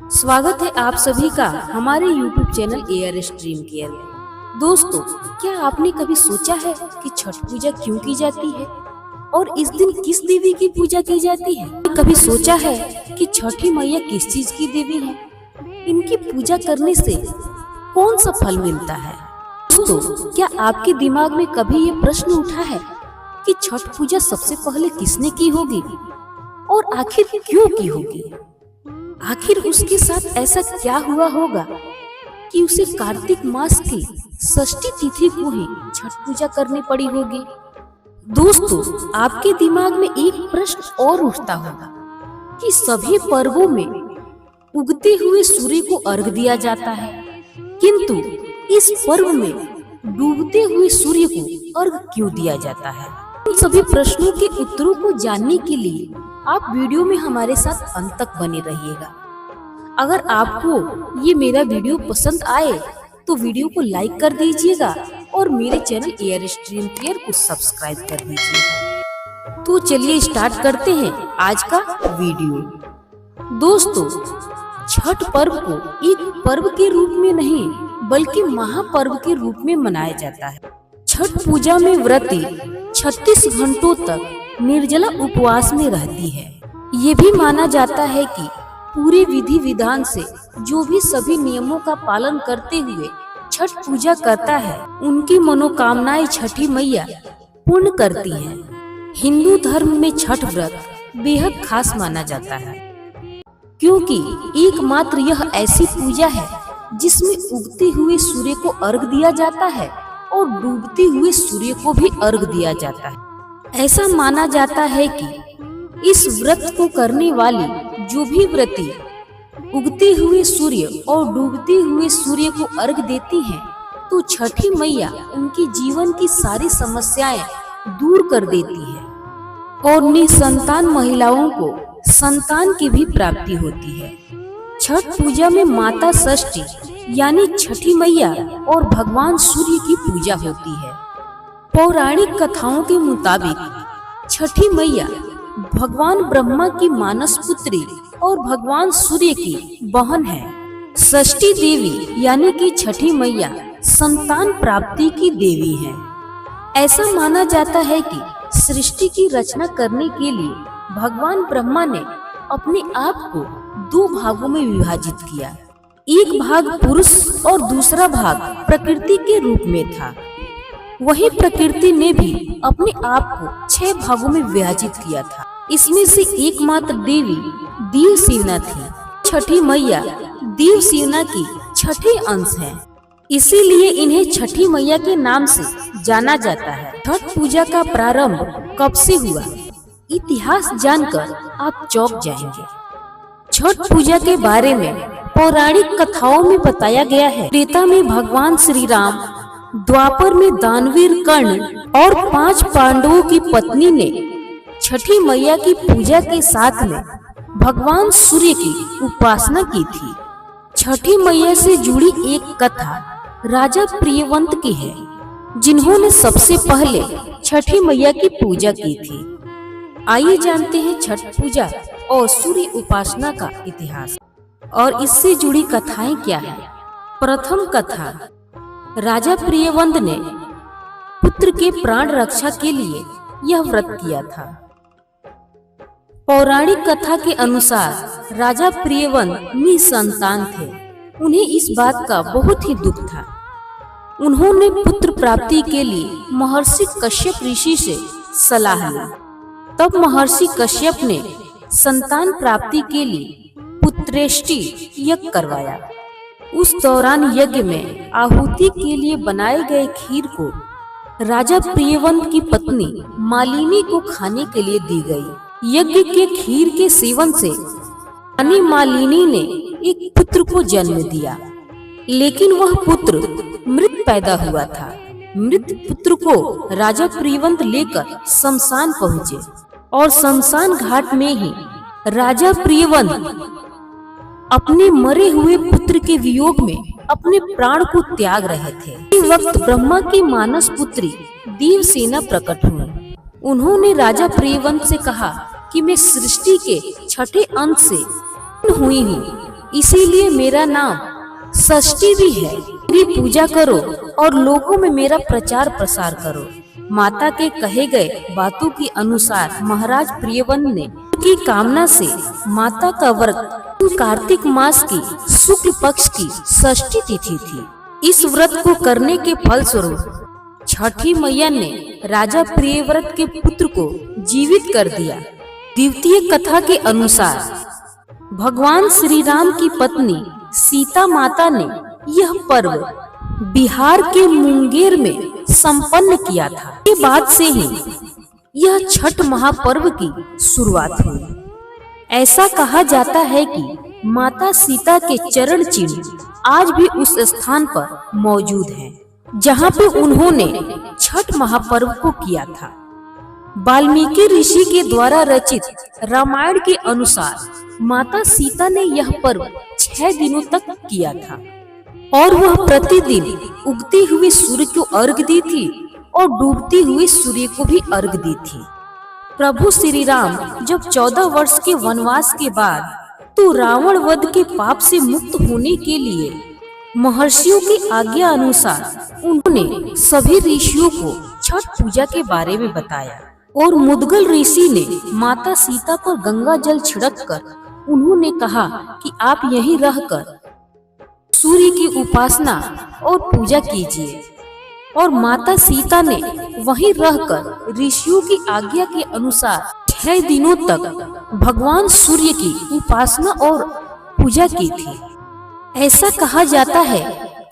स्वागत है आप सभी का हमारे YouTube channel air stream care में। दोस्तों, क्या आपने कभी सोचा है कि छठ पूजा क्यों की जाती है और इस दिन किस देवी की पूजा की जाती है? कभी सोचा है कि छठी मैया किस चीज की देवी है? इनकी पूजा करने से कौन सा फल मिलता है? दोस्तों, क्या आपके दिमाग में कभी ये प्रश्न उठा है कि छठ पूजा सबसे पहले किसने की होगी और आखिर क्यों की होगी? आखिर उसके साथ ऐसा क्या हुआ होगा कि उसे कार्तिक मास की षष्ठी तिथि को ही छठ पूजा करनी पड़ी होगी? दोस्तों, आपके दिमाग में एक प्रश्न और उठता होगा कि सभी पर्वों में उगते हुए सूर्य को अर्घ दिया जाता है, किंतु इस पर्व में डूबते हुए सूर्य को अर्घ क्यों दिया जाता है? इन सभी प्रश्नों के उत्तरों को जानने के लिए आप वीडियो में हमारे साथ अंत तक बने रहिएगा। अगर आपको ये मेरा वीडियो पसंद आए तो वीडियो को लाइक कर दीजिएगा और मेरे चैनल एयर स्ट्रीम केयर को सब्सक्राइब कर दीजिएगा। तो चलिए स्टार्ट करते हैं आज का वीडियो। दोस्तों, छठ पर्व को एक पर्व के रूप में नहीं बल्कि महापर्व के रूप में मनाया जाता है। छठ पूजा में व्रती 36 घंटों तक निर्जला उपवास में रहती है। ये भी माना जाता है कि पूरे विधि विधान से जो भी सभी नियमों का पालन करते हुए छठ पूजा करता है, उनकी मनोकामनाएं छठी मैया पूर्ण करती है। हिंदू धर्म में छठ व्रत बेहद खास माना जाता है, क्योंकि एकमात्र यह ऐसी पूजा है जिसमें उगते हुए सूर्य को अर्घ दिया जाता है और डूबते हुए सूर्य को भी अर्घ दिया जाता है। ऐसा माना जाता है कि इस व्रत को करने वाली जो भी व्रती उगते हुए सूर्य और डूबते हुए सूर्य को अर्घ देती हैं, तो छठी मैया उनके जीवन की सारी समस्याएं दूर कर देती है और निसंतान महिलाओं को संतान की भी प्राप्ति होती है। छठ पूजा में माता षष्ठी यानी छठी मैया और भगवान सूर्य की पूजा होती है। पौराणिक कथाओं के मुताबिक छठी मैया भगवान ब्रह्मा की मानस पुत्री और भगवान सूर्य की बहन है। षष्ठी देवी यानी कि छठी मैया संतान प्राप्ति की देवी है। ऐसा माना जाता है कि सृष्टि की रचना करने के लिए भगवान ब्रह्मा ने अपने आप को 2 भागों में विभाजित किया। एक भाग पुरुष और दूसरा भाग प्रकृति के रूप में था। वही प्रकृति ने भी अपने आप को 6 भागों में विभाजित किया था। इसमें से एकमात्र देवी देव सेना थी। छठी मैया देव सेना की छठे अंश है, इसीलिए इन्हें छठी मैया के नाम से जाना जाता है। छठ पूजा का प्रारंभ कब से हुआ, इतिहास जानकर आप चौंक जाएंगे। छठ पूजा के बारे में पौराणिक कथाओं में बताया गया है। त्रेता में भगवान श्री राम, द्वापर में दानवीर कर्ण और 5 पांडवों की पत्नी ने छठी मैया की पूजा के साथ में भगवान सूर्य की उपासना की थी। छठी मैया से जुड़ी एक कथा राजा प्रियवंत की है, जिन्होंने सबसे पहले छठी मैया की पूजा की थी। आइए जानते हैं छठ पूजा और सूर्य उपासना का इतिहास और इससे जुड़ी कथाएं क्या है। प्रथम कथा, राजा प्रियवंत ने पुत्र के प्राण रक्षा के लिए यह व्रत किया था। पौराणिक कथा के अनुसार राजा प्रियवंत निसंतान थे। उन्हें इस बात का बहुत ही दुख था। उन्होंने पुत्र प्राप्ति के लिए महर्षि कश्यप ऋषि से सलाह ली। तब महर्षि कश्यप ने संतान प्राप्ति के लिए पुत्रेष्टि यज्ञ करवाया। उस दौरान यज्ञ में आहुति के लिए बनाए गए खीर को राजा प्रियवंत की पत्नी मालिनी को खाने के लिए दी गई। यज्ञ के खीर के सेवन से रानी मालिनी ने एक पुत्र को जन्म दिया, लेकिन वह पुत्र मृत पैदा हुआ था। मृत पुत्र को राजा प्रियवंत लेकर शमशान पहुँचे और शमशान घाट में ही राजा प्रियवंत अपने मरे हुए पुत्र के वियोग में अपने प्राण को त्याग रहे थे। इस वक्त ब्रह्मा की मानस पुत्री देव सेना प्रकट हुई। उन्होंने राजा प्रियवंत से कहा कि मैं सृष्टि के छठे अंश से हुई हूँ, इसीलिए मेरा नाम षष्ठी भी है। मेरी पूजा करो और लोगों में मेरा प्रचार प्रसार करो। माता के कहे गए बातों के अनुसार महाराज प्रियव्रत ने की कामना से माता का व्रत कार्तिक मास की शुक्ल पक्ष की षष्ठी तिथि थी। इस व्रत को करने के फलस्वरूप छठी मैया ने राजा प्रियव्रत के पुत्र को जीवित कर दिया। द्वितीय कथा के अनुसार भगवान श्री राम की पत्नी सीता माता ने यह पर्व बिहार के मुंगेर में संपन्न किया था। के बाद से ही यह छठ महापर्व की शुरुआत हुई। ऐसा कहा जाता है कि माता सीता के चरण चिन्ह आज भी उस स्थान पर मौजूद हैं, जहां पे उन्होंने छठ महापर्व को किया था। वाल्मीकि ऋषि के द्वारा रचित रामायण के अनुसार माता सीता ने यह पर्व 6 दिनों तक किया था और वह प्रतिदिन उगते हुए सूर्य को अर्घ दी थी और डूबते हुए सूर्य को भी अर्घ दी थी। प्रभु श्री राम जब 14 वर्ष के वनवास के बाद तो रावण वध के पाप से मुक्त होने के लिए महर्षियों की आज्ञा अनुसार उन्होंने सभी ऋषियों को छठ पूजा के बारे में बताया और मुद्गल ऋषि ने माता सीता पर गंगा जल छिड़ककर उन्होंने कहा कि आप यहीं रहकर सूर्य की उपासना और पूजा कीजिए। और माता सीता ने वहीं रहकर ऋषियों की आज्ञा के अनुसार 6 दिनों तक भगवान सूर्य की उपासना और पूजा की थी। ऐसा कहा जाता है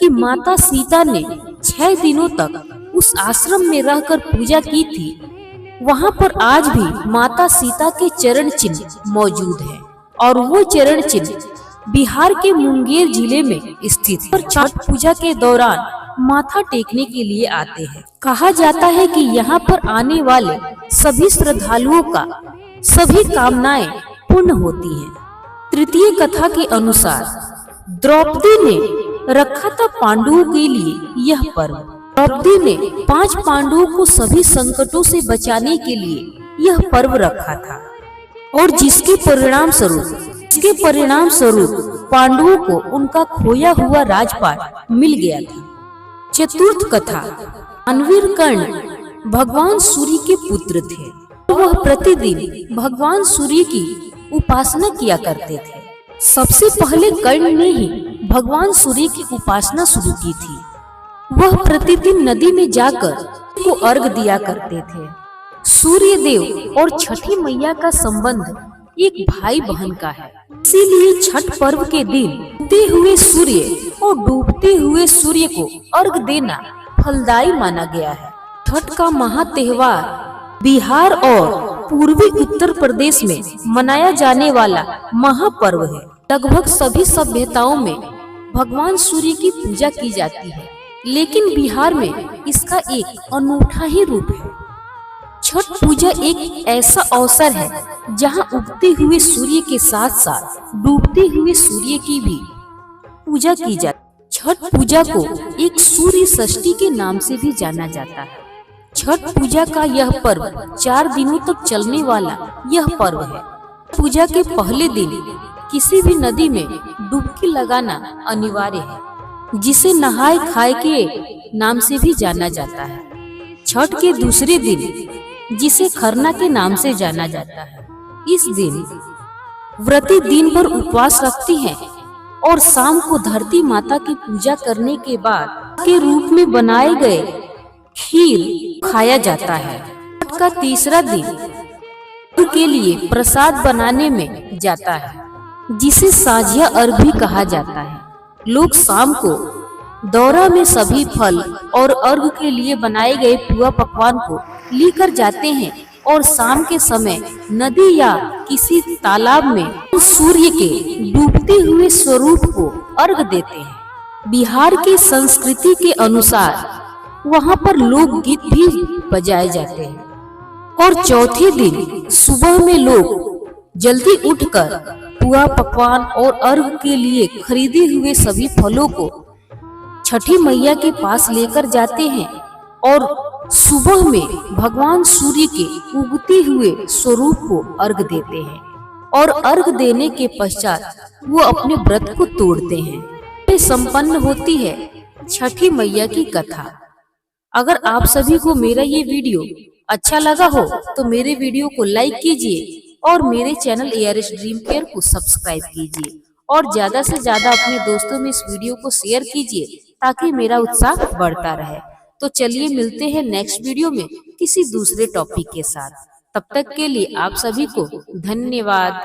कि माता सीता ने 6 दिनों तक उस आश्रम में रहकर पूजा की थी। वहां पर आज भी माता सीता के चरण चिन्ह मौजूद हैं और वो चरण चिन्ह बिहार के मुंगेर जिले में स्थित है। और छठ पूजा के दौरान माथा टेकने के लिए आते हैं। कहा जाता है कि यहाँ पर आने वाले सभी श्रद्धालुओं का सभी कामनाएं पूर्ण होती हैं। तृतीय कथा के अनुसार द्रौपदी ने रखा था पांडवों के लिए यह पर्व। द्रौपदी ने 5 पांडवों को सभी संकटों से बचाने के लिए यह पर्व रखा था और जिसके परिणाम स्वरूप पांडवों को उनका खोया हुआ राजपाट मिल गया था। चतुर्थ कथा अनवीर कर्ण भगवान सूर्य के पुत्र थे। वह प्रतिदिन भगवान सूर्य की उपासना किया करते थे। सबसे पहले कर्ण ने ही भगवान सूर्य की उपासना शुरू की थी। वह प्रतिदिन नदी में जाकर को अर्घ दिया करते थे। सूर्य देव और छठी मैया का संबंध एक भाई बहन का है, इसीलिए छठ पर्व के दिन उगते हुए सूर्य और डूबते हुए सूर्य को अर्घ देना फलदायी माना गया है। छठ का महा त्योहार बिहार और पूर्वी उत्तर प्रदेश में मनाया जाने वाला महापर्व है। लगभग सभी सभ्यताओं में भगवान सूर्य की पूजा की जाती है, लेकिन बिहार में इसका एक अनूठा ही रूप है। छठ पूजा एक ऐसा अवसर है जहां उगते हुए सूर्य के साथ साथ डूबते हुए सूर्य की भी पूजा की जाती है। छठ पूजा को एक सूर्य षष्ठी के नाम से भी जाना जाता है। छठ पूजा का यह पर्व 4 दिनों तक चलने वाला यह पर्व है। पूजा के पहले दिन किसी भी नदी में डुबकी लगाना अनिवार्य है, जिसे नहाय खाए के नाम से भी जाना जाता है। छठ के दूसरे दिन जिसे खरना के नाम से जाना जाता है, इस दिन व्रती दिन भर उपवास रखती हैं और शाम को धरती माता की पूजा करने के बाद के रूप में बनाए गए खीर खाया जाता है। छठ का तीसरा दिन के लिए प्रसाद बनाने में जाता है, जिसे साझिया अर्घ भी कहा जाता है। लोग शाम को दौरा में सभी फल और अर्घ के लिए बनाए गए पुआ पकवान को लेकर जाते हैं और शाम के समय नदी या किसी तालाब में सूर्य के डूबते हुए स्वरूप को अर्घ देते हैं। बिहार की संस्कृति के अनुसार वहां पर लोकगीत भी बजाए जाते हैं और चौथे दिन सुबह में लोग जल्दी उठकर पुआ पकवान और अर्घ के लिए खरीदे हुए सभी फलों को छठी मैया के पास लेकर जाते हैं और सुबह में भगवान सूर्य के उगते हुए स्वरूप को अर्घ देते हैं। और अर्घ देने के पश्चात वो अपने व्रत को तोड़ते हैं। फिर संपन्न होती है छठी मैया की कथा। अगर आप सभी को मेरा ये वीडियो अच्छा लगा हो तो मेरे वीडियो को लाइक कीजिए और मेरे चैनल ARS ड्रीम केयर को सब्सक्राइब कीजिए और ज्यादा से ज्यादा अपने दोस्तों में इस वीडियो को शेयर कीजिए ताकि मेरा उत्साह बढ़ता रहे। तो चलिए मिलते हैं नेक्स्ट वीडियो में किसी दूसरे टॉपिक के साथ। तब तक के लिए आप सभी को धन्यवाद।